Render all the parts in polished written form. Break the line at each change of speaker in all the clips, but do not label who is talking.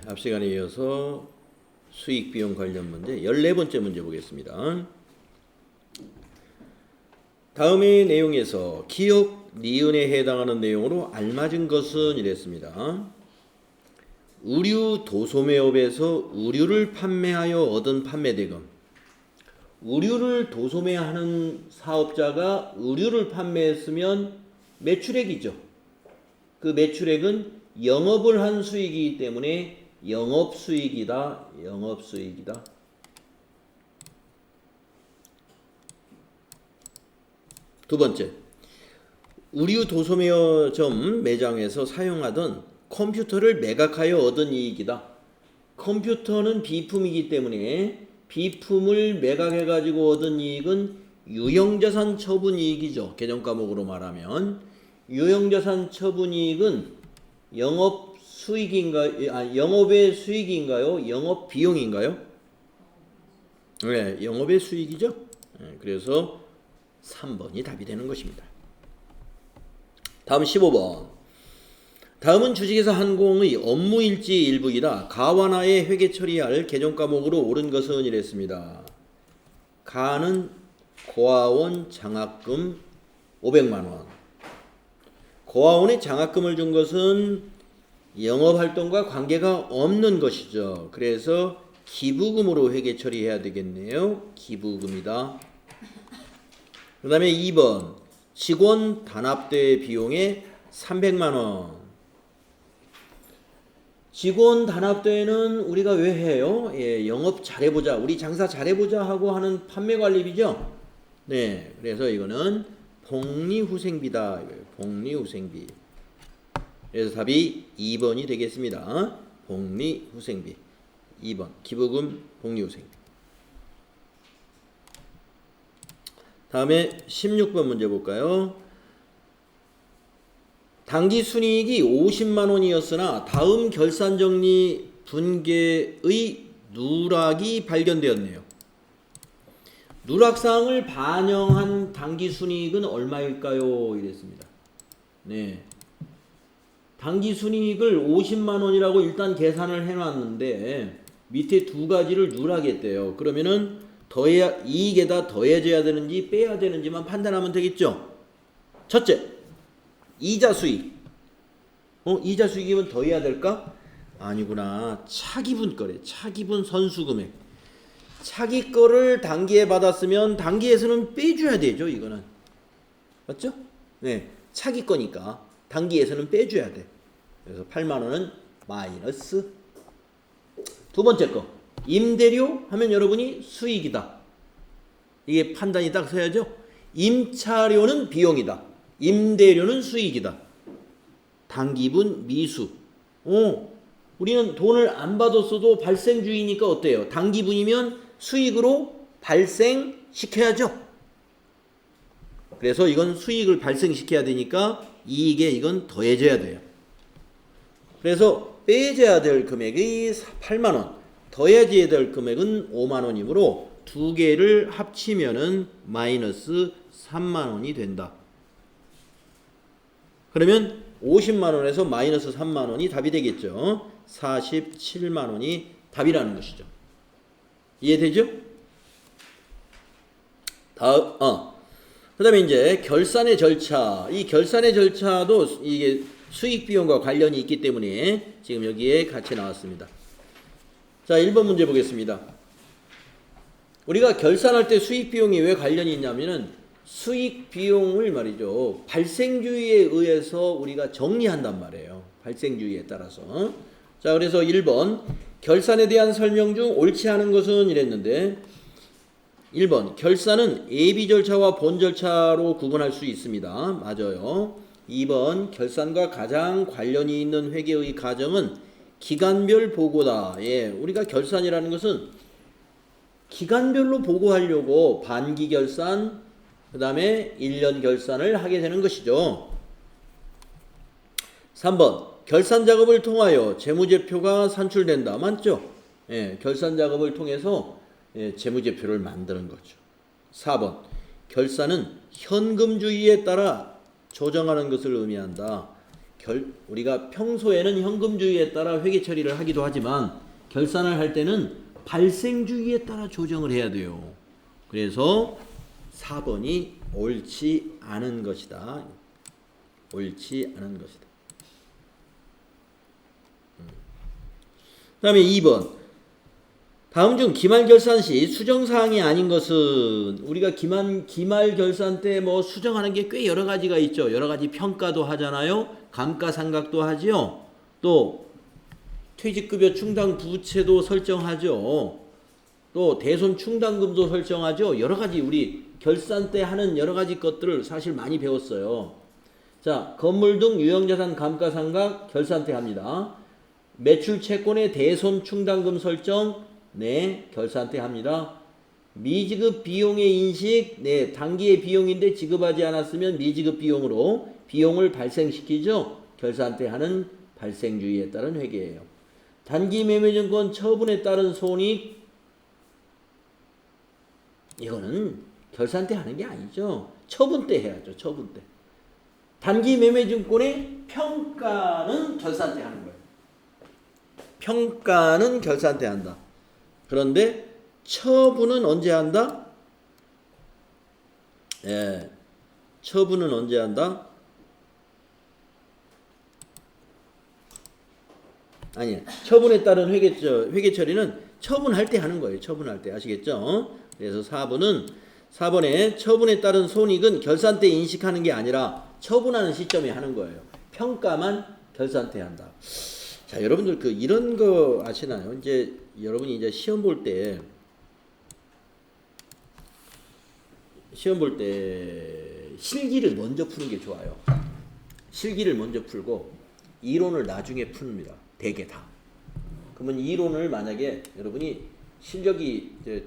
앞 시간에 이어서 수익 비용 관련 문제 14번째 문제 보겠습니다. 다음의 내용에서 기역, 니은에 해당하는 내용으로 알맞은 것은 이랬습니다. 의류 도소매업에서 의류를 판매하여 얻은 판매대금. 의류를 도소매하는 사업자가 의류를 판매했으면 매출액이죠. 그 매출액은 영업을 한 수익이기 때문에 영업수익이다. 영업수익이다. 두 번째, 의류 도소매점 매장에서 사용하던 컴퓨터를 매각하여 얻은 이익이다. 컴퓨터는 비품이기 때문에 비품을 매각해가지고 얻은 이익은 유형자산 처분이익이죠. 개념과목으로 말하면 유형자산 처분이익은 영업수익인가요? 영업의 수익인가요? 영업비용인가요? 네, 영업의 수익이죠. 네, 그래서 3번이 답이 되는 것입니다. 다음 15번. 다음은 주식회사 한공의 업무일지 일부이다. 가와나의 회계 처리할 개정과목으로 옳은 것은 이랬습니다. 가는 고아원 장학금 500만원. 고아원에 장학금을 준 것은 영업활동과 관계가 없는 것이죠. 그래서 기부금으로 회계 처리해야 되겠네요. 기부금이다. 그 다음에 2번 직원 단합대 비용에 300만원. 직원 단합대회는 우리가 왜 해요? 예, 영업 잘해보자, 우리 장사 잘해보자 하고 하는 판매관리비죠. 네, 그래서 이거는 복리후생비다. 복리후생비. 그래서 답이 2번이 되겠습니다. 복리후생비. 2번 기부금 복리후생비. 다음에 16번 문제 볼까요? 당기순이익이 50만원이었으나 다음 결산정리 분계의 누락이 발견되었네요. 누락사항을 반영한 당기순이익은 얼마일까요? 이랬습니다. 네, 당기순이익을 50만원이라고 일단 계산을 해놨는데 밑에 두 가지를 누락했대요. 그러면은 이익에다 더해져야 되는지 빼야 되는지만 판단하면 되겠죠. 첫째, 이자 수익. 이자 수익이면 더해야 될까? 아니구나. 차기분 거래. 차기분 선수금액. 차기 거를 단기에 받았으면 단기에서는 빼줘야 되죠. 이거는 맞죠? 네, 차기 거니까 단기에서는 빼줘야 돼. 그래서 8만원은 마이너스. 두 번째 거, 임대료 하면 여러분이 수익이다. 이게 판단이 딱 서야죠. 임차료는 비용이다. 임대료는 수익이다. 단기분 미수. 우리는 돈을 안 받았어도 발생주의니까 어때요? 단기분이면 수익으로 발생시켜야죠. 그래서 이건 수익을 발생시켜야 되니까 이익에 이건 더해져야 돼요. 그래서 빼줘야 될 금액이 8만원, 더해져야 될 금액은 5만원이므로 두 개를 합치면은 마이너스 3만원이 된다. 그러면 50만원에서 마이너스 3만원이 답이 되겠죠. 47만원이 답이라는 것이죠. 이해되죠? 그 다음에 이제 결산의 절차. 이 결산의 절차도 이게 수익 비용과 관련이 있기 때문에 지금 여기에 같이 나왔습니다. 자, 1번 문제 보겠습니다. 우리가 결산할 때 수익 비용이 왜 관련이 있냐면은 수익 비용을 말이죠. 발생주의에 의해서 우리가 정리한단 말이에요. 발생주의에 따라서. 자, 그래서 1번 결산에 대한 설명 중 옳지 않은 것은 이랬는데 1번 결산은 예비 절차와 본 절차로 구분할 수 있습니다. 맞아요. 2번 결산과 가장 관련이 있는 회계의 과정은 기간별 보고다. 예, 우리가 결산이라는 것은 기간별로 보고하려고 반기 결산, 그 다음에 1년 결산을 하게 되는 것이죠. 3번 결산 작업을 통하여 재무제표가 산출된다. 맞죠? 예, 결산 작업을 통해서 재무제표를 만드는 거죠. 4번 결산은 현금주의에 따라 조정하는 것을 의미한다. 우리가 평소에는 현금주의에 따라 회계 처리를 하기도 하지만 결산을 할 때는 발생주의에 따라 조정을 해야 돼요. 그래서 4번이 옳지 않은 것이다. 옳지 않은 것이다. 그 다음에 2번. 다음 중 기말 결산 시 수정사항이 아닌 것은, 우리가 기말 결산 때 뭐 수정하는 게 꽤 여러 가지가 있죠. 여러 가지 평가도 하잖아요. 감가상각도 하지요. 또 퇴직급여 충당 부채도 설정하죠. 또 대손 충당금도 설정하죠. 여러 가지 우리 결산 때 하는 여러 가지 것들을 사실 많이 배웠어요. 자, 건물 등 유형자산 감가상각 결산 때 합니다. 매출 채권의 대손 충당금 설정, 네, 결산 때 합니다. 미지급 비용의 인식, 네, 단기의 비용인데 지급하지 않았으면 미지급 비용으로 비용을 발생시키죠. 결산 때 하는 발생주의에 따른 회계예요. 단기 매매증권 처분에 따른 손익, 이거는 결산 때 하는 게 아니죠. 처분 때 해야죠. 처분 때. 단기 매매증권의 평가는 결산 때 하는 거예요. 평가는 결산 때 한다. 그런데 처분은 언제 한다? 예, 처분은 언제 한다? 아니, 처분에 따른 회계 처리는 처분할 때 하는 거예요. 처분할 때. 아시겠죠? 그래서 4번에 처분에 따른 손익은 결산 때 인식하는 게 아니라 처분하는 시점에 하는 거예요. 평가만 결산 때 한다. 자, 여러분들 이런 거 아시나요? 이제 여러분이 이제 시험 볼 때 실기를 먼저 푸는 게 좋아요. 실기를 먼저 풀고 이론을 나중에 풉니다. 대개 다. 그러면 이론을 만약에 여러분이 실력이 이제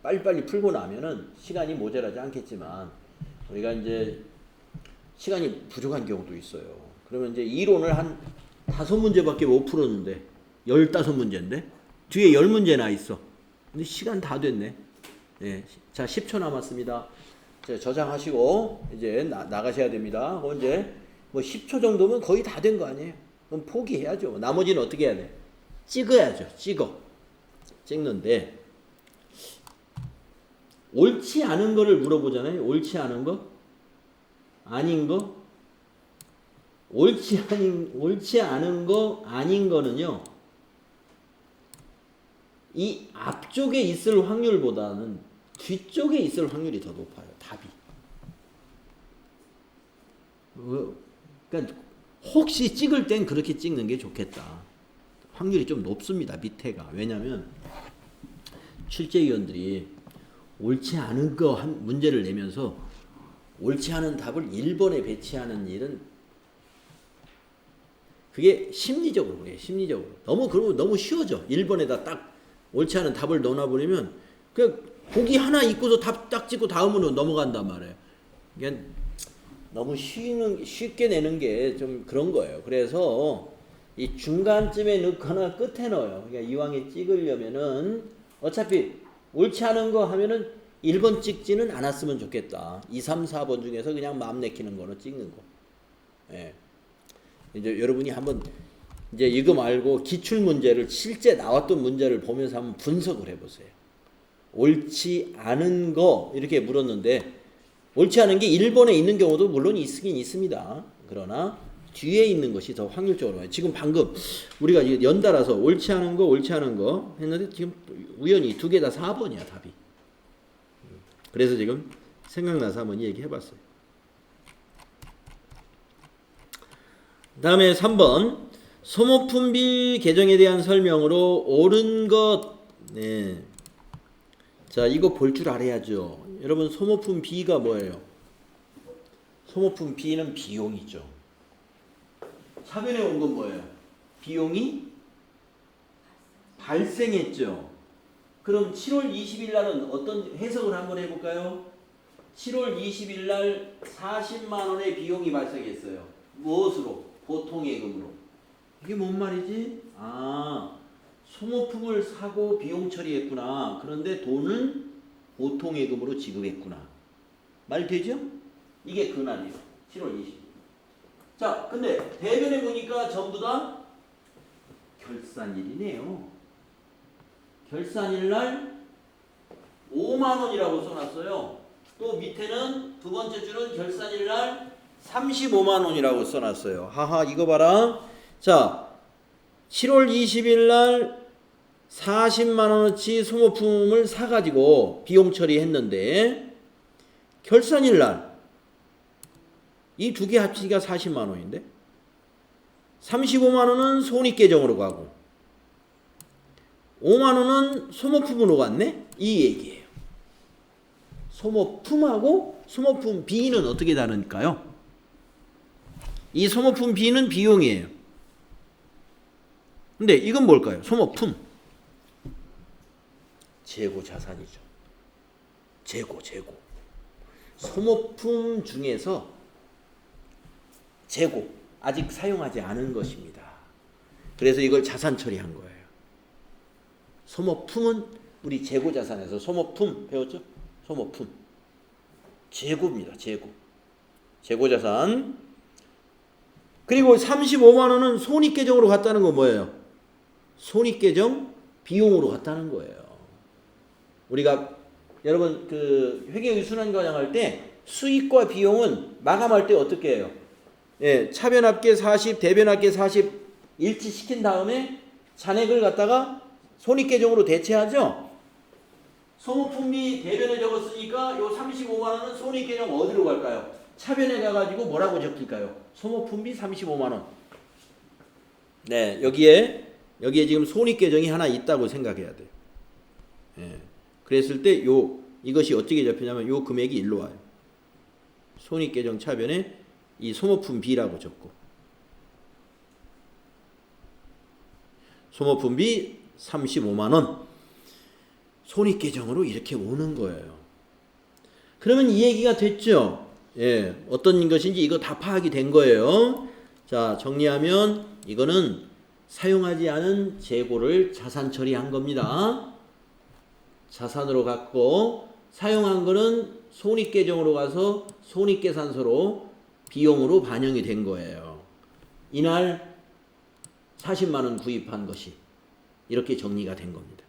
빨리빨리 풀고 나면은 시간이 모자라지 않겠지만, 우리가 이제 시간이 부족한 경우도 있어요. 그러면 이제 이론을 한 5문제밖에 못 풀었는데 15문제인데 뒤에 10문제나 있어. 근데 시간 다 됐네. 네. 자, 10초 남았습니다. 자, 저장하시고 이제 나가셔야 됩니다. 이제 뭐 10초 정도면 거의 다 된 거 아니에요? 그럼 포기해야죠. 나머지는 어떻게 해야 돼? 찍어야죠. 찍는데 옳지 않은 거를 물어보잖아요. 옳지 않은 거? 아닌 거? 옳지 않은 거, 아닌 거는요, 이 앞쪽에 있을 확률보다는 뒤쪽에 있을 확률이 더 높아요. 답이. 그러니까 혹시 찍을 땐 그렇게 찍는 게 좋겠다. 확률이 좀 높습니다. 밑에가. 왜냐하면 출제위원들이 옳지 않은 거 문제를 내면서 옳지 않은 답을 1번에 배치하는 일은, 그게 심리적으로 그래요. 심리적으로. 그러면 너무 쉬워져. 1번에다 딱 옳지 않은 답을 넣어버리면 그냥 보기 하나 있고서 답 딱 찍고 다음으로 넘어간단 말이에요. 그러니까 너무 쉽게 내는 게 좀 그런 거예요. 그래서 이 중간쯤에 넣거나 끝에 넣어요. 그러니까 이왕에 찍으려면은 어차피 옳지 않은 거 하면은 1번 찍지는 않았으면 좋겠다. 2, 3, 4번 중에서 그냥 마음 내키는 거로 찍는 거. 예. 이제 여러분이 한번 이제 이거 말고 기출 문제를, 실제 나왔던 문제를 보면서 한번 분석을 해보세요. 옳지 않은 거 이렇게 물었는데 옳지 않은 게 1번에 있는 경우도 물론 있긴 있습니다. 그러나 뒤에 있는 것이 더 확률적으로 와요. 지금 방금 우리가 연달아서 옳지 않은 거 했는데 지금 우연히 두 개 다 4번이야 답이. 그래서 지금 생각나서 한번 얘기해봤어요. 다음에 3번 소모품비 계정에 대한 설명으로 옳은 것. 네. 자, 이거 볼 줄 알아야죠. 여러분, 소모품 B가 뭐예요? 소모품 B는 비용이죠. 사변에 온 건 뭐예요? 비용이 발생했죠. 그럼 7월 20일 날은 어떤 해석을 한번 해볼까요? 7월 20일 날 40만 원의 비용이 발생했어요. 무엇으로? 보통예금으로. 이게 뭔 말이지? 소모품을 사고 비용 처리했구나. 그런데 돈은 보통예금으로 지급했구나. 말 되죠? 이게 그날이에요. 7월 20일. 자, 근데 대변에 보니까 전부 다 결산일이네요. 결산일 날 5만 원이라고 써놨어요. 또 밑에는 두 번째 줄은 결산일 날 35만 원이라고 써놨어요. 하하, 이거 봐라. 자, 7월 20일 날 40만 원어치 소모품을 사가지고 비용 처리했는데 결산일 날 이 두 개 합치기가 40만 원인데 35만 원은 손익계정으로 가고 5만 원은 소모품으로 갔네? 이 얘기예요. 소모품하고 소모품 B는 어떻게 다를까요? 이 소모품 B는 비용이에요. 근데 이건 뭘까요? 소모품. 재고 자산이죠. 재고. 소모품 중에서 재고, 아직 사용하지 않은 것입니다. 그래서 이걸 자산 처리한 거예요. 소모품은 우리 재고 자산에서 소모품 배웠죠? 소모품. 재고입니다. 재고 자산. 그리고 35만 원은 손익계정으로 갔다는 건 뭐예요? 손익계정 비용으로 갔다는 거예요. 우리가 여러분 그 회계의순환 과정할 때 수익과 비용은 마감할 때 어떻게 해요? 예, 차변합계 40, 대변합계 40 일치시킨 다음에 잔액을 갖다가 손익계정으로 대체하죠. 소모품비 대변에 적었으니까 요 35만 원은 손익계정 어디로 갈까요? 차변에 가가지고 뭐라고 적힐까요? 소모품비 35만 원. 네, 여기에 지금 손익계정이 하나 있다고 생각해야 돼요. 예, 그랬을 때 이것이 어떻게 잡히냐면 요 금액이 일로 와요. 손익계정 차변에 이 소모품 B라고 적고 소모품 B 35만 원 손익계정으로 이렇게 오는 거예요. 그러면 이 얘기가 됐죠? 예, 어떤 것인지 이거 다 파악이 된 거예요. 자, 정리하면 이거는 사용하지 않은 재고를 자산 처리한 겁니다. 자산으로 갖고 사용한 거는 손익계정으로 가서 손익계산서로 비용으로 반영이 된 거예요. 이날 40만 원 구입한 것이 이렇게 정리가 된 겁니다.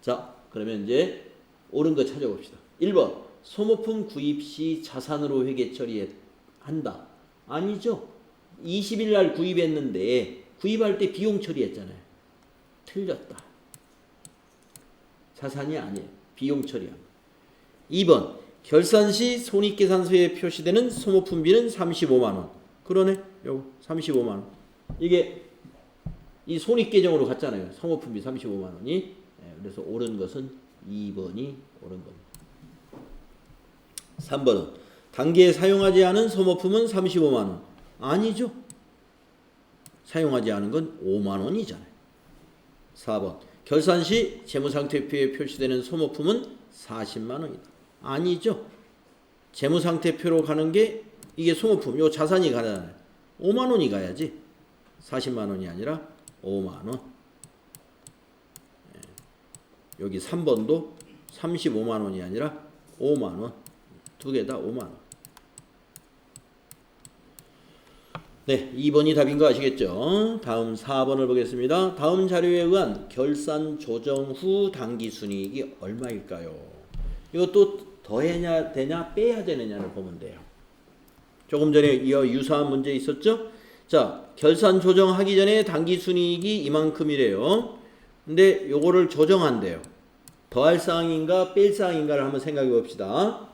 자, 그러면 이제 옳은 거 찾아봅시다. 1번 소모품 구입 시 자산으로 회계 처리한다. 아니죠. 20일 날 구입했는데 구입할 때 비용 처리했잖아요. 틀렸다. 자산이 아니에요. 비용 처리한. 2번 결산 시 손익계산서에 표시되는 소모품비는 35만 원. 그러네. 요거 35만 원. 이게 이 손익계정으로 갔잖아요. 소모품비 35만 원이. 그래서 옳은 것은 2번이 옳은 겁니다. 3번은 단기에 사용하지 않은 소모품은 35만 원. 아니죠. 사용하지 않은 건 5만 원이잖아요. 4번 결산 시 재무상태표에 표시되는 소모품은 40만 원이다. 아니죠. 재무상태표로 가는 게 이게 소모품, 요 자산이 가잖아요. 5만 원이 가야지. 40만 원이 아니라 5만 원. 여기 3번도 35만 원이 아니라 5만 원. 두 개 다 5만 원. 네, 2번이 답인 거 아시겠죠? 다음 4번을 보겠습니다. 다음 자료에 의한 결산 조정 후 당기순이익이 얼마일까요? 이것도 더해야 되냐 빼야 되느냐를 보면 돼요. 조금 전에 이와 유사한 문제 있었죠? 자, 결산 조정하기 전에 당기순이익이 이만큼이래요. 근데 요거를 조정한대요. 더할 사항인가 뺄 사항인가를 한번 생각해 봅시다.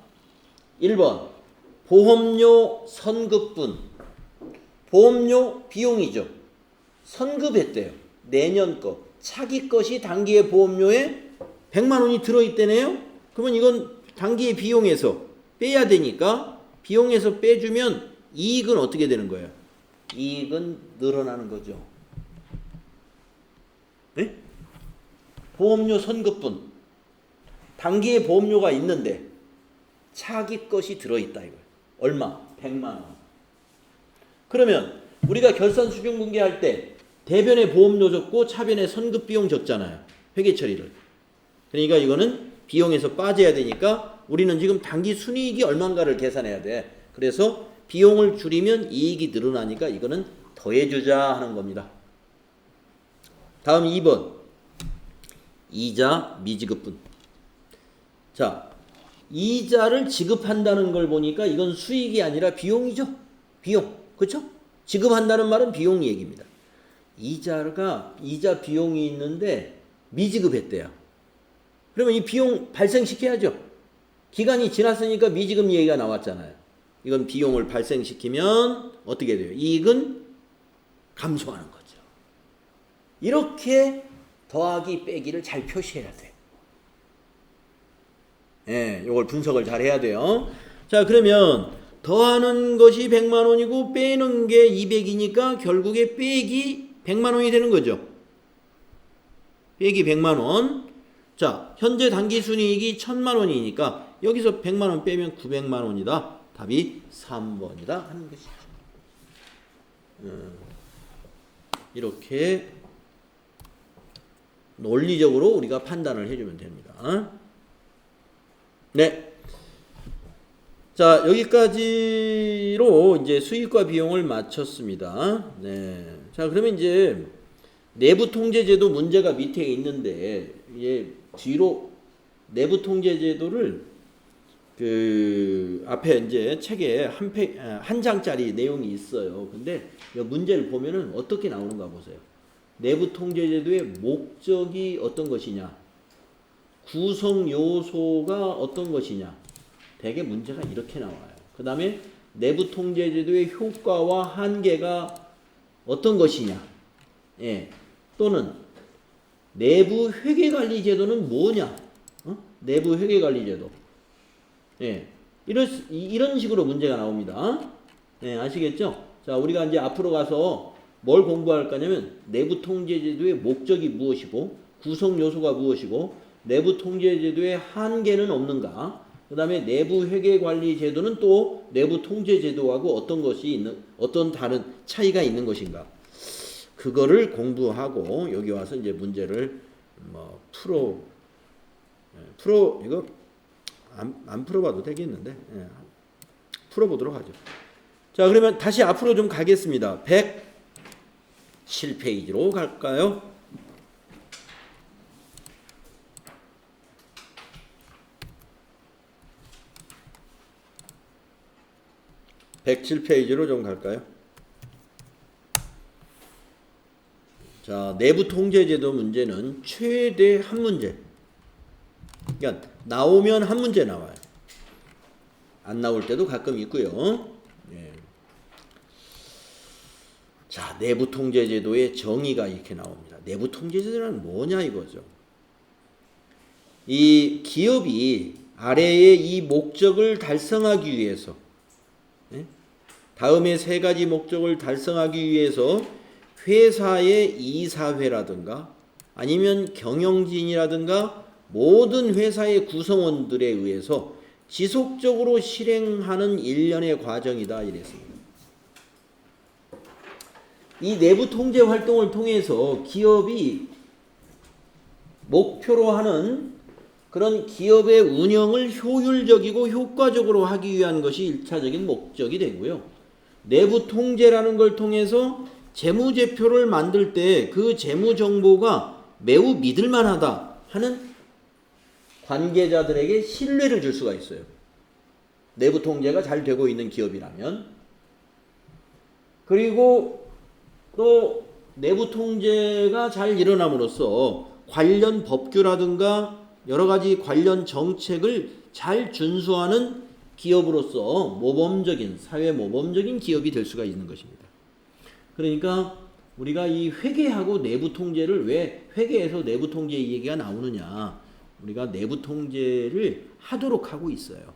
1번 보험료 선급분. 보험료 비용이죠. 선급했대요. 내년 거. 차기 것이 단기의 보험료에 100만 원이 들어있대네요. 그러면 이건 단기의 비용에서 빼야 되니까 비용에서 빼주면 이익은 어떻게 되는 거예요? 이익은 늘어나는 거죠. 네? 보험료 선급분. 단기의 보험료가 있는데 차기 것이 들어있다 이거예요. 얼마? 100만 원. 그러면 우리가 결산 수령 분기할 때 대변에 보험료 적고 차변에 선급 비용 적잖아요. 회계 처리를. 그러니까 이거는 비용에서 빠져야 되니까 우리는 지금 단기 순이익이 얼마인가를 계산해야 돼. 그래서 비용을 줄이면 이익이 늘어나니까 이거는 더해주자 하는 겁니다. 다음 2번. 이자 미지급분. 자, 이자를 지급한다는 걸 보니까 이건 수익이 아니라 비용이죠. 비용. 그렇죠? 지급한다는 말은 비용 얘기입니다. 이자 비용이 있는데 미지급했대요. 그러면 이 비용 발생시켜야죠. 기간이 지났으니까 미지급 얘기가 나왔잖아요. 이건 비용을 발생시키면 어떻게 돼요? 이익은 감소하는 거죠. 이렇게 더하기 빼기를 잘 표시해야 돼. 예, 요걸 분석을 잘 해야 돼요. 자, 그러면 더하는 것이 100만 원이고 빼는 게 200이니까 결국에 빼기 100만 원이 되는 거죠. 빼기 100만 원. 자, 현재 당기순이익이 1000만 원이니까 여기서 100만 원 빼면 900만 원이다. 답이 3번이다 하는 것이죠. 이렇게 논리적으로 우리가 판단을 해주면 됩니다. 네. 자, 여기까지로 이제 수익과 비용을 마쳤습니다. 네. 자, 그러면 이제 내부 통제제도 문제가 밑에 있는데, 뒤로 내부 통제제도를 앞에 이제 책에 한 장짜리 내용이 있어요. 근데 이 문제를 보면은 어떻게 나오는가 보세요. 내부 통제제도의 목적이 어떤 것이냐, 구성 요소가 어떤 것이냐, 대개 문제가 이렇게 나와요. 그 다음에 내부 통제제도의 효과와 한계가 어떤 것이냐, 또는 내부 회계관리제도는 뭐냐, 내부 회계관리제도, 이런 식으로 문제가 나옵니다. 아시겠죠? 자, 우리가 이제 앞으로 가서 뭘 공부할 거냐면 내부 통제제도의 목적이 무엇이고 구성 요소가 무엇이고 내부 통제제도의 한계는 없는가, 그 다음에 내부 회계관리제도는 또 내부 통제제도하고 어떤 다른 차이가 있는 것인가, 그거를 공부하고 여기 와서 이제 문제를 이거 안 풀어봐도 되겠는데, 풀어보도록 하죠. 자, 그러면 다시 앞으로 좀 가겠습니다. 107페이지로 갈까요? (107페이지로) 좀 갈까요? 자, 내부 통제제도 문제는 최대 한 문제. 그러니까 나오면 한 문제 나와요. 안 나올 때도 가끔 있고요. 자, 내부 통제제도의 정의가 이렇게 나옵니다. 내부 통제제도는 뭐냐 이거죠. 이 기업이 아래의 이 목적을 달성하기 위해서, 다음에 세 가지 목적을 달성하기 위해서 회사의 이사회라든가 아니면 경영진이라든가 모든 회사의 구성원들에 의해서 지속적으로 실행하는 일련의 과정이다 이랬습니다. 이 내부 통제 활동을 통해서 기업이 목표로 하는 그런 기업의 운영을 효율적이고 효과적으로 하기 위한 것이 1차적인 목적이 되고요. 내부 통제라는 걸 통해서 재무제표를 만들 때 그 재무정보가 매우 믿을만하다 하는 관계자들에게 신뢰를 줄 수가 있어요. 내부 통제가 잘 되고 있는 기업이라면. 그리고 또 내부 통제가 잘 일어남으로써 관련 법규라든가 여러 가지 관련 정책을 잘 준수하는 기업으로서 모범적인, 사회 모범적인 기업이 될 수가 있는 것입니다. 그러니까 우리가 이 회계하고 내부 통제를, 왜 회계에서 내부 통제 얘기가 나오느냐, 우리가 내부 통제를 하도록 하고 있어요.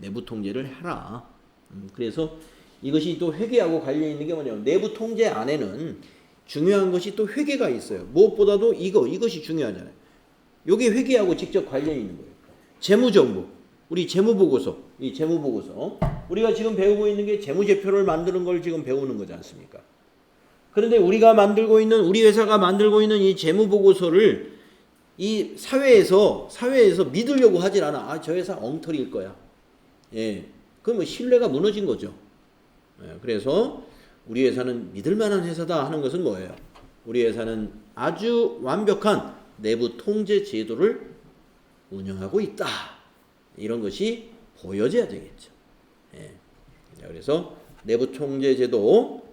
내부 통제를 해라. 그래서 이것이 또 회계하고 관련 있는 게 뭐냐면 내부 통제 안에는 중요한 것이 또 회계가 있어요. 무엇보다도 이것이 중요하잖아요. 여기 회계하고 직접 관련이 있는 거예요. 재무정보, 우리 재무보고서, 이 재무보고서, 우리가 지금 배우고 있는 게 재무제표를 만드는 걸 지금 배우는 거지 않습니까? 그런데 우리 회사가 만들고 있는 이 재무보고서를 이 사회에서 믿으려고 하질 않아. 저 회사 엉터리일 거야. 그럼 뭐 신뢰가 무너진 거죠. 그래서 우리 회사는 믿을 만한 회사다 하는 것은 뭐예요? 우리 회사는 아주 완벽한 내부 통제 제도를 운영하고 있다. 이런 것이 보여져야 되겠죠. 그래서 내부 통제 제도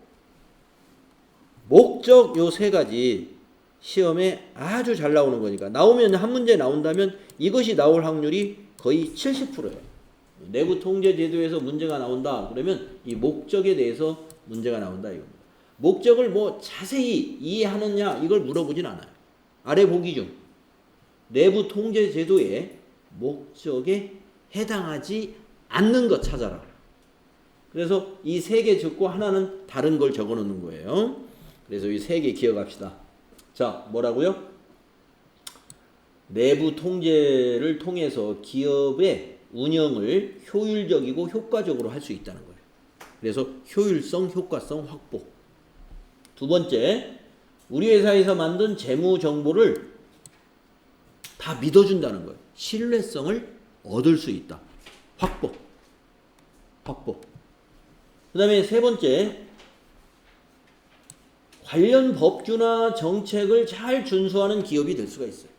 목적 요 세 가지 시험에 아주 잘 나오는 거니까 나오면 한 문제 나온다면 이것이 나올 확률이 거의 70%예요. 내부 통제 제도에서 문제가 나온다 그러면 이 목적에 대해서 문제가 나온다 이겁니다. 목적을 뭐 자세히 이해하느냐 이걸 물어보진 않아요. 아래 보기 중 내부 통제 제도의 목적에 해당하지 않는 것 찾아라. 그래서 이 세 개 적고 하나는 다른 걸 적어 놓는 거예요. 그래서 이 세 개 기억합시다. 자, 뭐라고요? 내부 통제를 통해서 기업의 운영을 효율적이고 효과적으로 할 수 있다는 거예요. 그래서 효율성, 효과성 확보. 두 번째, 우리 회사에서 만든 재무 정보를 다 믿어준다는 거예요. 신뢰성을 얻을 수 있다. 확보. 그 다음에 세 번째, 관련 법규나 정책을 잘 준수하는 기업이 될 수가 있어요.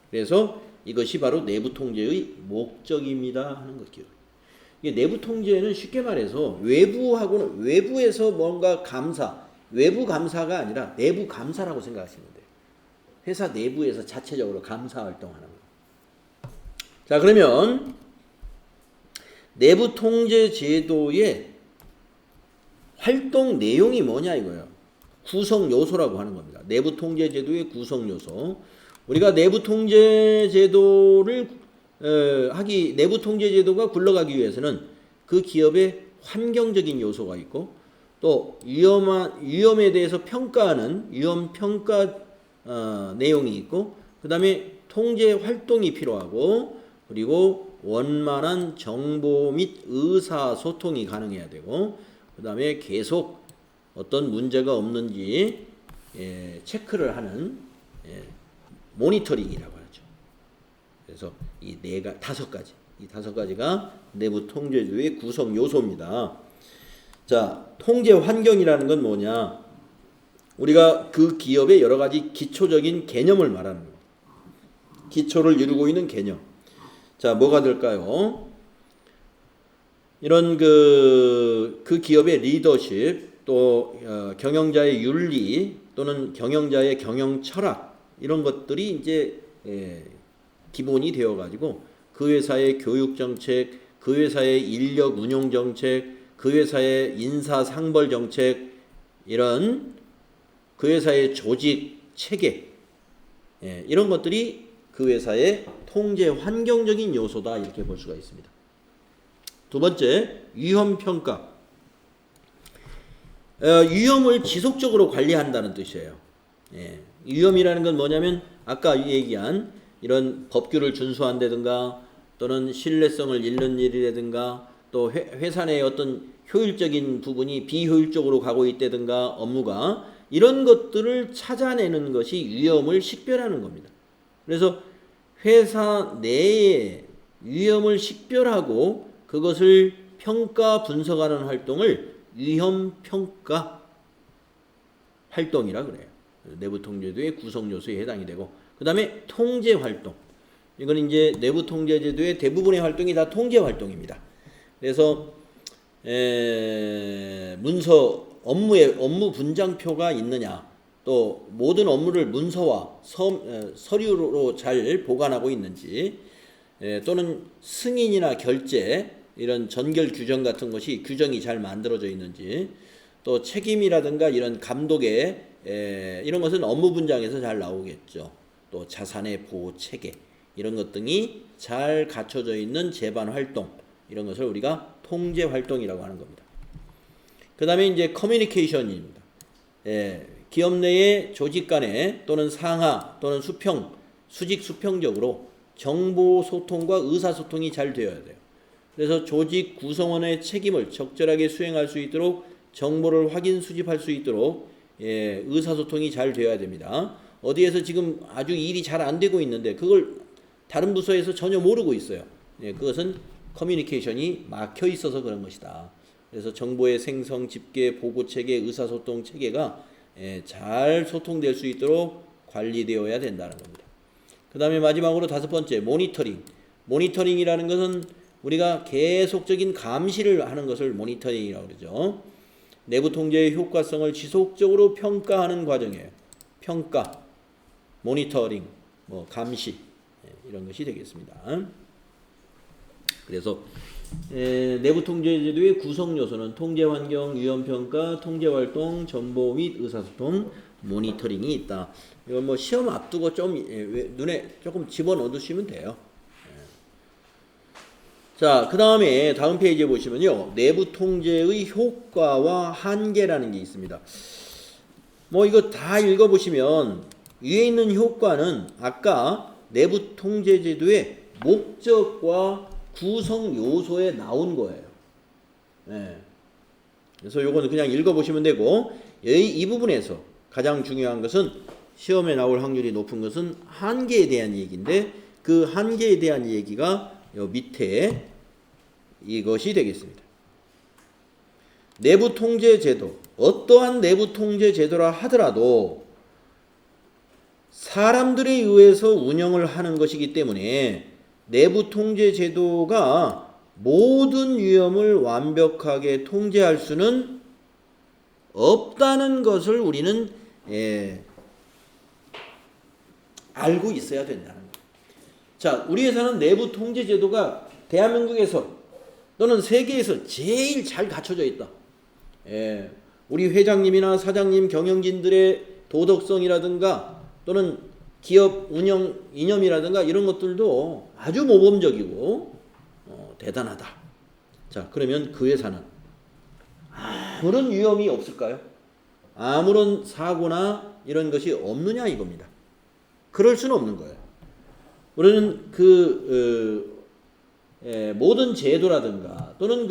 그래서 이것이 바로 내부 통제의 목적입니다 하는 것 기억. 이게 내부 통제는 쉽게 말해서 외부하고는 외부에서 뭔가 감사, 외부 감사가 아니라 내부 감사라고 생각하시면 돼요. 회사 내부에서 자체적으로 감사 활동하는 거. 자, 그러면 내부 통제 제도의 활동 내용이 뭐냐 이거예요. 구성 요소라고 하는 겁니다. 내부 통제 제도의 구성 요소. 우리가 내부 통제 제도를 내부 통제 제도가 굴러가기 위해서는 그 기업의 환경적인 요소가 있고 또 위험에 대해서 평가하는 위험 평가 내용이 있고 그다음에 통제 활동이 필요하고 그리고 원만한 정보 및 의사소통이 가능해야 되고 그 다음에 계속 어떤 문제가 없는지 체크를 하는 모니터링이라고 하죠. 그래서 이 다섯 가지가 내부 통제제도의 구성 요소입니다. 자, 통제 환경이라는 건 뭐냐? 우리가 그 기업의 여러 가지 기초적인 개념을 말하는 거예요. 기초를 이루고 있는 개념. 자, 뭐가 될까요? 이런 그 기업의 리더십, 또 경영자의 윤리 또는 경영자의 경영 철학 이런 것들이 이제 기본이 되어 가지고 그 회사의 교육 정책, 그 회사의 인력 운용 정책, 그 회사의 인사 상벌 정책 이런 그 회사의 조직 체계 이런 것들이 그 회사의 통제 환경적인 요소다 이렇게 볼 수가 있습니다. 두 번째, 위험 평가. 위험을 지속적으로 관리한다는 뜻이에요. 위험이라는 건 뭐냐면 아까 얘기한 이런 법규를 준수한다든가 또는 신뢰성을 잃는 일이라든가 또 회사 내의 어떤 효율적인 부분이 비효율적으로 가고 있다든가 업무가 이런 것들을 찾아내는 것이 위험을 식별하는 겁니다. 그래서 회사 내에 위험을 식별하고 그것을 평가 분석하는 활동을 위험평가 활동이라 그래요. 내부 통제제도의 구성 요소에 해당이 되고 그 다음에 통제 활동. 이건 이제 내부 통제제도의 대부분의 활동이 다 통제 활동입니다. 그래서 문서 업무 분장표가 있느냐 또 모든 업무를 문서와 서류로 잘 보관하고 있는지 또는 승인이나 결제 이런 전결 규정 같은 것이 규정이 잘 만들어져 있는지 또 책임이라든가 이런 감독의 이런 것은 업무 분장에서 잘 나오겠죠. 또 자산의 보호 체계 이런 것 등이 잘 갖춰져 있는 제반 활동 이런 것을 우리가 통제 활동이라고 하는 겁니다. 그 다음에 이제 커뮤니케이션입니다. 기업 내의 조직 간에 또는 상하 또는 수직 수평적으로 정보 소통과 의사소통이 잘 되어야 돼요. 그래서 조직 구성원의 책임을 적절하게 수행할 수 있도록 정보를 확인 수집할 수 있도록 의사소통이 잘 되어야 됩니다. 어디에서 지금 아주 일이 잘 안 되고 있는데 그걸 다른 부서에서 전혀 모르고 있어요. 그것은 커뮤니케이션이 막혀 있어서 그런 것이다. 그래서 정보의 생성, 집계, 보고 체계, 의사소통 체계가 잘 소통될 수 있도록 관리되어야 된다는 겁니다. 그 다음에 마지막으로 5번째, 모니터링. 모니터링이라는 것은 우리가 계속적인 감시를 하는 것을 모니터링이라고 그러죠. 내부 통제의 효과성을 지속적으로 평가하는 과정이에요. 평가, 모니터링, 감시, 이런 것이 되겠습니다. 그래서 내부 통제 제도의 구성 요소는 통제 환경, 위험 평가, 통제 활동, 정보 및 의사소통, 모니터링이 있다. 이건 시험 앞두고 좀 눈에 조금 집어넣으시면 돼요. 자, 그 다음에 다음 페이지에 보시면요, 내부 통제의 효과와 한계라는 게 있습니다. 이거 다 읽어보시면 위에 있는 효과는 아까 내부 통제 제도의 목적과 구성 요소에 나온 거예요. 그래서 요거는 그냥 읽어보시면 되고, 이 부분에서 가장 중요한 것은 시험에 나올 확률이 높은 것은 한계에 대한 얘기인데, 그 한계에 대한 얘기가 요 밑에 이것이 되겠습니다. 내부 통제 제도, 어떠한 내부 통제 제도라 하더라도 사람들에 의해서 운영을 하는 것이기 때문에 내부 통제 제도가 모든 위험을 완벽하게 통제할 수는 없다는 것을 우리는 알고 있어야 된다는 거예요. 자, 우리 회사는 내부 통제 제도가 대한민국에서 또는 세계에서 제일 잘 갖춰져 있다. 우리 회장님이나 사장님, 경영진들의 도덕성이라든가 또는 기업 운영 이념이라든가 이런 것들도 아주 모범적이고 대단하다. 자, 그러면 그 회사는 아무런 위험이 없을까요? 아무런 사고나 이런 것이 없느냐 이겁니다. 그럴 수는 없는 거예요. 우리는 모든 제도라든가 또는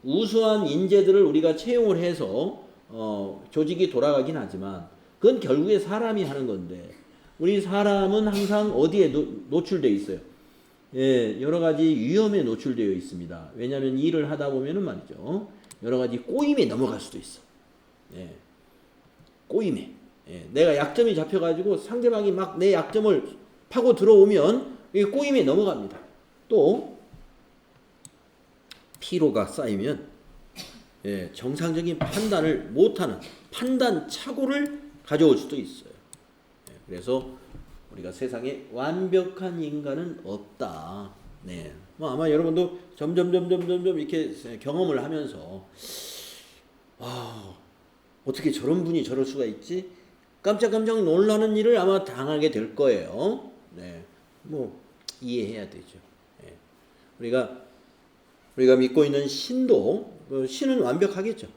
우수한 인재들을 우리가 채용을 해서 조직이 돌아가긴 하지만 그건 결국에 사람이 하는 건데, 우리 사람은 항상 어디에 노출되어 있어요? 여러 가지 위험에 노출되어 있습니다. 왜냐하면 일을 하다 보면은 말이죠, 여러 가지 꼬임에 넘어갈 수도 있어. 꼬임에. 내가 약점이 잡혀가지고 상대방이 막 내 약점을 파고 들어오면 이 꼬임에 넘어갑니다. 또 피로가 쌓이면 정상적인 판단을 못하는 판단 착오를 가져올 수도 있어요. 그래서 우리가 세상에 완벽한 인간은 없다. 아마 여러분도 점점 이렇게 경험을 하면서 어떻게 저런 분이 저럴 수가 있지? 깜짝깜짝 놀라는 일을 아마 당하게 될 거예요. 이해해야 되죠. 우리가 믿고 있는 신도, 신은 완벽하겠죠.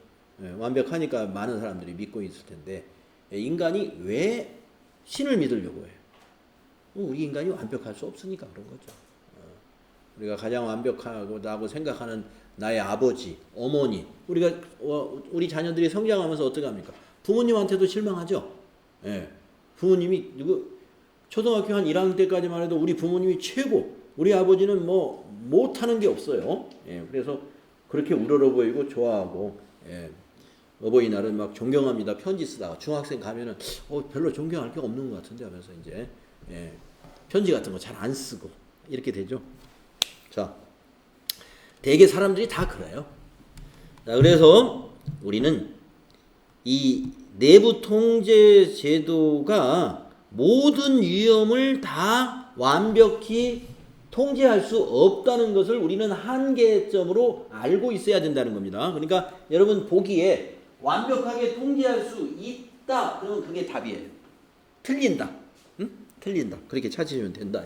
완벽하니까 많은 사람들이 믿고 있을 텐데, 인간이 왜 신을 믿으려고 해요? 우리 인간이 완벽할 수 없으니까 그런 거죠. 우리가 가장 완벽하다고 생각하는 나의 아버지, 어머니, 우리 자녀들이 성장하면서 어떻게 합니까? 부모님한테도 실망하죠. 부모님이 초등학교 한 1학년 때까지만 해도 우리 부모님이 최고, 우리 아버지는 못하는 게 없어요. 그래서 그렇게 우러러 보이고 좋아하고, 어버이날은 막 존경합니다 편지 쓰다가 중학생 가면은 별로 존경할 게 없는 것 같은데 하면서 이제 편지 같은 거 잘 안 쓰고 이렇게 되죠. 자, 대개 사람들이 다 그래요. 자, 그래서 우리는 이 내부 통제 제도가 모든 위험을 다 완벽히 통제할 수 없다는 것을 우리는 한계점으로 알고 있어야 된다는 겁니다. 그러니까 여러분 보기에 완벽하게 통제할 수 있다, 그러면 그게 답이에요. 틀린다. 틀린다. 그렇게 찾으시면 된다.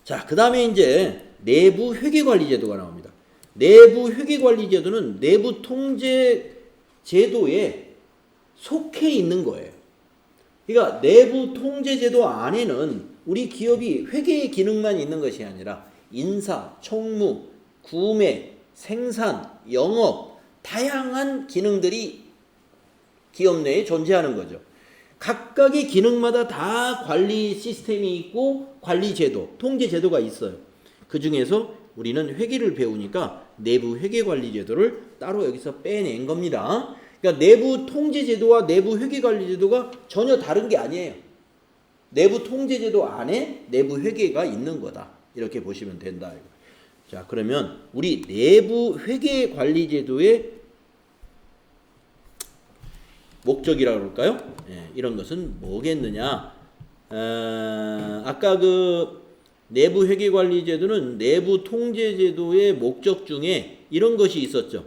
자, 그 다음에 이제 내부 회계관리제도가 나옵니다. 내부 회계관리제도는 내부 통제 제도에 속해 있는 거예요. 그러니까 내부 통제 제도 안에는 우리 기업이 회계의 기능만 있는 것이 아니라 인사, 총무, 구매, 생산, 영업, 다양한 기능들이 기업 내에 존재하는 거죠. 각각의 기능마다 다 관리 시스템이 있고 관리 제도, 통제 제도가 있어요. 그 중에서 우리는 회계를 배우니까 내부 회계관리제도를 따로 여기서 빼낸 겁니다. 그러니까 내부 통제제도와 내부 회계관리제도가 전혀 다른 게 아니에요. 내부 통제제도 안에 내부 회계가 있는 거다. 이렇게 보시면 된다. 자, 그러면 우리 내부 회계관리제도의 목적이라고 그럴까요? 이런 것은 뭐겠느냐? 아까 그 내부 회계관리제도는 내부 통제제도의 목적 중에 이런 것이 있었죠.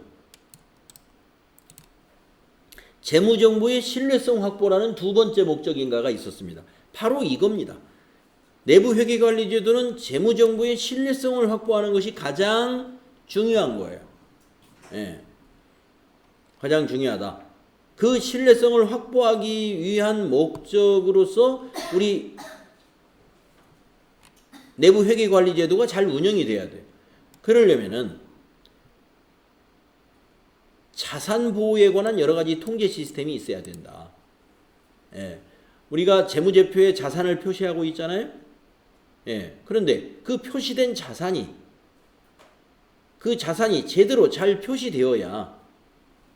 재무정보의 신뢰성 확보라는 두 번째 목적인가가 있었습니다. 바로 이겁니다. 내부 회계관리제도는 재무정보의 신뢰성을 확보하는 것이 가장 중요한 거예요. 가장 중요하다. 그 신뢰성을 확보하기 위한 목적으로서 우리 내부 회계관리제도가 잘 운영이 돼야 돼요. 그러려면은 자산 보호에 관한 여러 가지 통제 시스템이 있어야 된다. 우리가 재무제표에 자산을 표시하고 있잖아요. 그런데 그 표시된 자산이 제대로 잘 표시되어야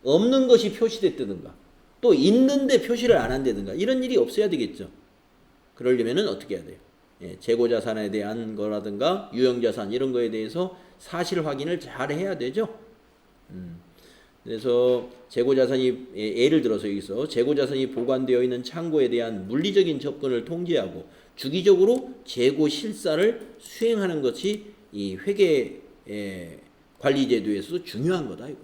없는 것이 표시됐다든가 또 있는데 표시를 안 한다든가 이런 일이 없어야 되겠죠. 그러려면은 어떻게 해야 돼요? 재고자산에 대한 거라든가 유형자산 이런 거에 대해서 사실 확인을 잘 해야 되죠. 그래서 재고자산이 예를 들어서 여기서 재고자산이 보관되어 있는 창고에 대한 물리적인 접근을 통제하고 주기적으로 재고 실사를 수행하는 것이 이 회계 관리제도에서도 중요한 거다 이거.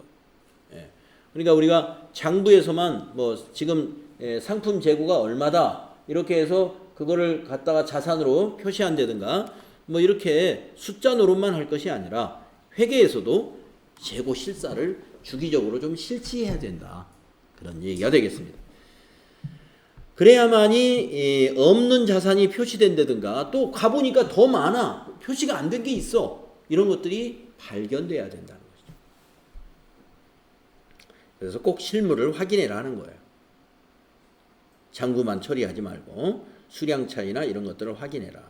그러니까 우리가 장부에서만 뭐 지금 상품 재고가 얼마다 이렇게 해서 그거를 갖다가 자산으로 표시한다든가 뭐 이렇게 숫자 노릇만 할 것이 아니라 회계에서도 재고 실사를 주기적으로 좀 실시해야 된다. 그런 얘기가 되겠습니다. 그래야만이 없는 자산이 표시된다든가 또 가보니까 더 많아. 표시가 안 된 게 있어. 이런 것들이 발견돼야 된다는 거죠. 그래서 꼭 실물을 확인해라 하는 거예요. 장부만 처리하지 말고 수량 차이나 이런 것들을 확인해라.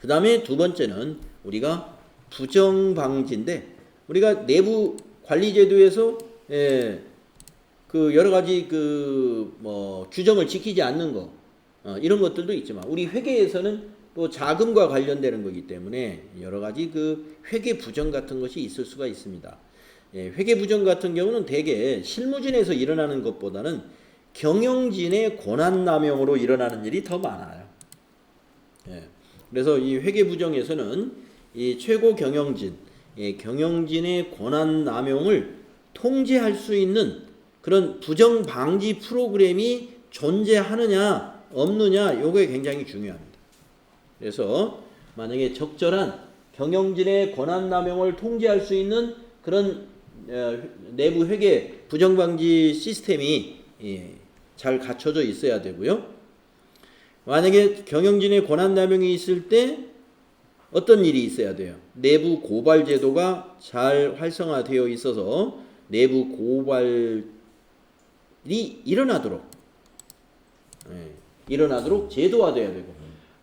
그 다음에 두 번째는 우리가 부정 방지인데 우리가 내부 관리제도에서 그 여러 가지 그 뭐 규정을 지키지 않는 거 이런 것들도 있지만 우리 회계에서는 또 자금과 관련되는 거기 때문에 여러 가지 그 회계 부정 같은 것이 있을 수가 있습니다. 회계 부정 같은 경우는 대개 실무진에서 일어나는 것보다는 경영진의 권한 남용으로 일어나는 일이 더 많아요. 그래서 이 회계 부정에서는 이 최고 경영진 경영진의 권한 남용을 통제할 수 있는 그런 부정 방지 프로그램이 존재하느냐 없느냐 요게 굉장히 중요합니다. 그래서 만약에 적절한 경영진의 권한 남용을 통제할 수 있는 그런 내부 회계 부정 방지 시스템이 잘 갖춰져 있어야 되고요. 만약에 경영진의 권한 남용이 있을 때 어떤 일이 있어야 돼요? 내부 고발 제도가 잘 활성화되어 있어서 내부 고발이 일어나도록 제도화되어야 되고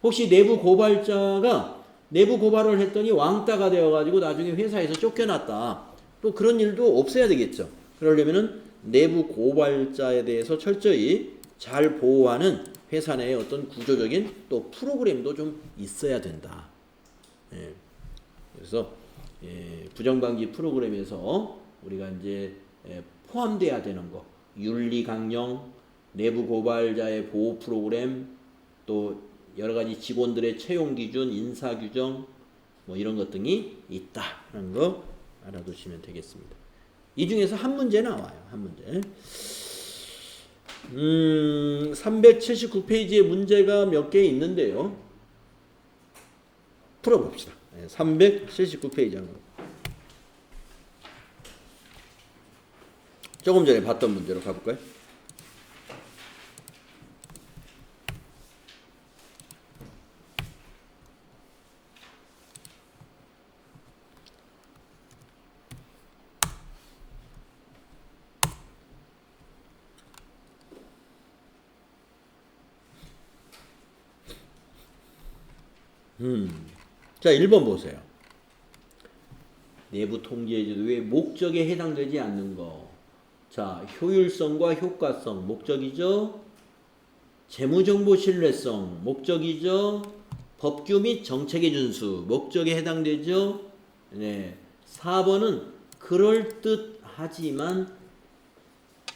혹시 내부 고발자가 내부 고발을 했더니 왕따가 되어가지고 나중에 회사에서 쫓겨났다. 또 그런 일도 없어야 되겠죠. 그러려면은 내부 고발자에 대해서 철저히 잘 보호하는 회사 내의 어떤 구조적인 또 프로그램도 좀 있어야 된다. 그래서 부정방지 프로그램에서 우리가 이제 포함돼야 되는 거, 윤리 강령, 내부 고발자의 보호 프로그램, 또 여러 가지 직원들의 채용 기준, 인사 규정, 뭐 이런 것 등이 있다는 거 알아두시면 되겠습니다. 이 중에서 한 문제 나와요. 한 문제. 379페이지에 문제가 몇 개 있는데요. 풀어봅시다. 379페이지 한 거. 조금 전에 봤던 문제로 가볼까요? 자, 1번 보세요. 내부 통제 제도의 목적에 해당되지 않는 거. 자, 효율성과 효과성 목적이죠. 재무정보 신뢰성 목적이죠. 법규 및 정책의 준수 목적에 해당되죠. 네. 4번은 그럴듯하지만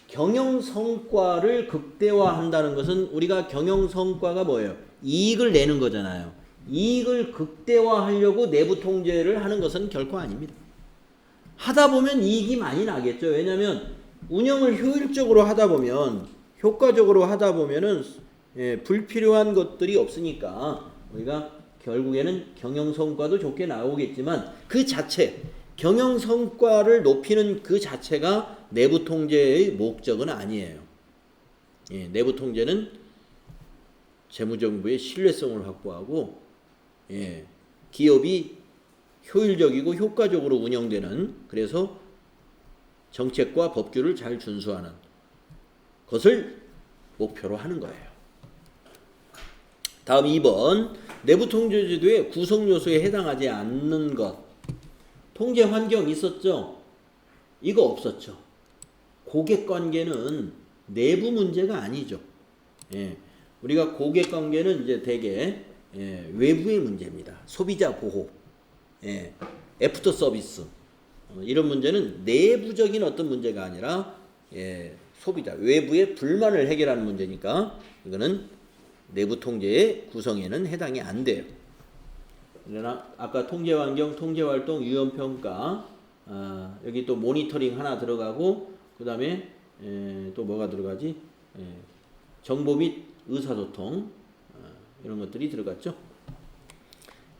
경영 성과를 극대화한다는 것은 우리가 경영 성과가 뭐예요? 이익을 내는 거잖아요. 이익을 극대화하려고 내부 통제를 하는 것은 결코 아닙니다. 하다 보면 이익이 많이 나겠죠. 왜냐하면 운영을 효율적으로 하다 보면 효과적으로 하다 보면은 불필요한 것들이 없으니까 우리가 결국에는 경영 성과도 좋게 나오겠지만 그 자체 경영 성과를 높이는 그 자체가 내부 통제의 목적은 아니에요. 내부 통제는 재무정부의 신뢰성을 확보하고 기업이 효율적이고 효과적으로 운영되는 그래서 정책과 법규를 잘 준수하는 것을 목표로 하는 거예요. 다음 2번 내부 통제 제도의 구성 요소에 해당하지 않는 것. 통제 환경 있었죠? 이거 없었죠. 고객 관계는 내부 문제가 아니죠. 우리가 고객 관계는 이제 대개 외부의 문제입니다. 소비자 보호, 애프터 서비스 이런 문제는 내부적인 어떤 문제가 아니라 소비자 외부의 불만을 해결하는 문제니까 이거는 내부 통제의 구성에는 해당이 안 돼요. 그러나 아까 통제환경, 통제활동, 유연평가 여기 또 모니터링 하나 들어가고 그 다음에 또 뭐가 들어가지? 정보 및 의사소통 이런 것들이 들어갔죠.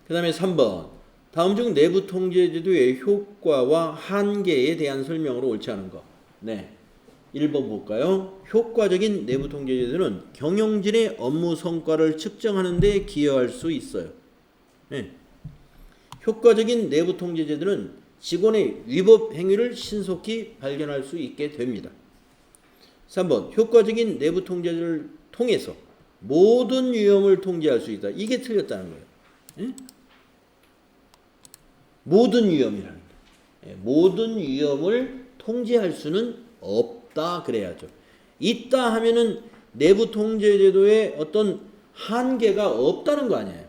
그 다음에 3번 다음 중 내부 통제제도의 효과와 한계에 대한 설명으로 옳지 않은 거. 네, 1번 볼까요? 효과적인 내부 통제제도는 경영진의 업무 성과를 측정하는 데 기여할 수 있어요. 효과적인 내부 통제제도는 직원의 위법 행위를 신속히 발견할 수 있게 됩니다. 3번 효과적인 내부 통제를 통해서 모든 위험을 통제할 수 있다. 이게 틀렸다는 거예요. 모든 위험이라는 거예요. 모든 위험을 통제할 수는 없다 그래야죠. 있다 하면은 내부 통제제도에 어떤 한계가 없다는 거 아니에요.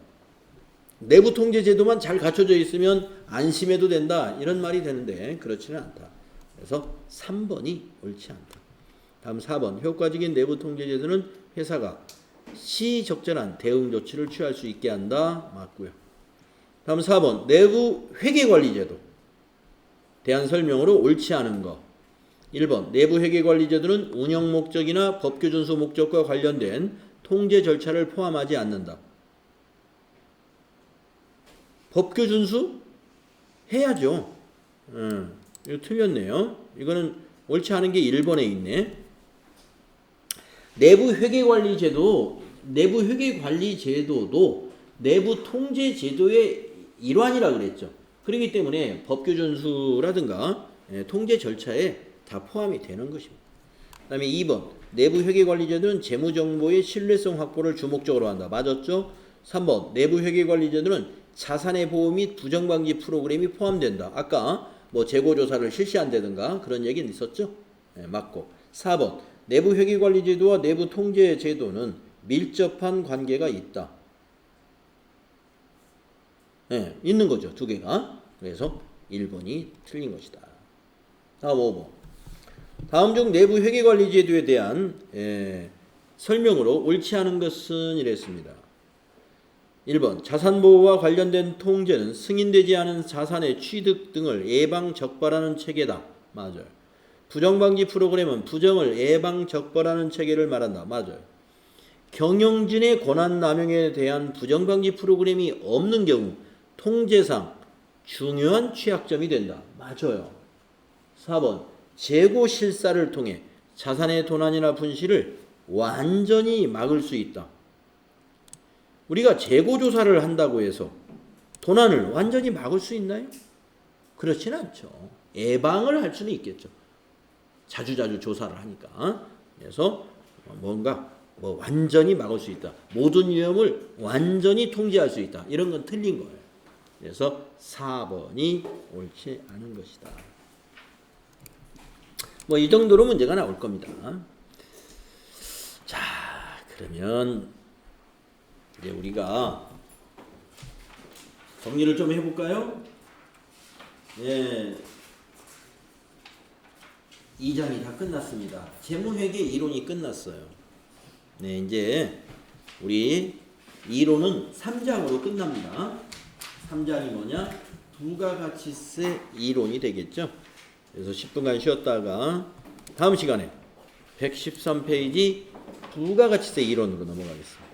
내부 통제제도만 잘 갖춰져 있으면 안심해도 된다 이런 말이 되는데 그렇지는 않다. 그래서 3번이 옳지 않다. 다음 4번 효과적인 내부 통제제도는 회사가 시적절한 대응 조치를 취할 수 있게 한다. 맞고요. 다음 4번 내부 회계관리제도 대한 설명으로 옳지 않은 거. 1번 내부 회계관리제도는 운영 목적이나 법규 준수 목적과 관련된 통제 절차를 포함하지 않는다. 법규 준수? 해야죠. 이거 틀렸네요. 이거는 옳지 않은 게 1번에 있네. 내부 회계관리제도도 내부 통제제도의 일환이라 그랬죠. 그렇기 때문에 법규 준수라든가 통제 절차에 다 포함이 되는 것입니다. 그 다음에 2번 내부 회계관리제도는 재무정보의 신뢰성 확보를 주목적으로 한다. 맞았죠? 3번 내부 회계관리제도는 자산의 보호 및 부정방지 프로그램이 포함된다. 아까 뭐 재고조사를 실시한다든가 그런 얘기는 있었죠? 맞고. 4번 내부 회계관리제도와 내부 통제제도는 밀접한 관계가 있다. 있는 거죠. 두 개가. 그래서 1번이 틀린 것이다. 다음 5번. 다음 중 내부 회계관리제도에 대한 설명으로 옳지 않은 것은 이랬습니다. 1번 자산보호와 관련된 통제는 승인되지 않은 자산의 취득 등을 예방 적발하는 체계다. 맞아요. 부정방지 프로그램은 부정을 예방 적발하는 체계를 말한다. 맞아요. 경영진의 권한 남용에 대한 부정방지 프로그램이 없는 경우 통제상 중요한 취약점이 된다. 맞아요. 4번 재고 실사를 통해 자산의 도난이나 분실을 완전히 막을 수 있다. 우리가 재고조사를 한다고 해서 도난을 완전히 막을 수 있나요? 그렇지는 않죠. 예방을 할 수는 있겠죠. 자주자주 조사를 하니까. 그래서 뭔가 완전히 막을 수 있다. 모든 위험을 완전히 통제할 수 있다. 이런 건 틀린 거예요. 그래서 4번이 옳지 않은 것이다. 뭐 이 정도로 문제가 나올 겁니다. 자, 그러면 이제 우리가 정리를 좀 해볼까요? 예, 2장이 다 끝났습니다. 재무회계 이론이 끝났어요. 네, 이제 우리 이론은 3장으로 끝납니다. 3장이 뭐냐? 부가가치세 이론이 되겠죠. 그래서 10분간 쉬었다가 다음 시간에 113페이지 부가가치세 이론으로 넘어가겠습니다.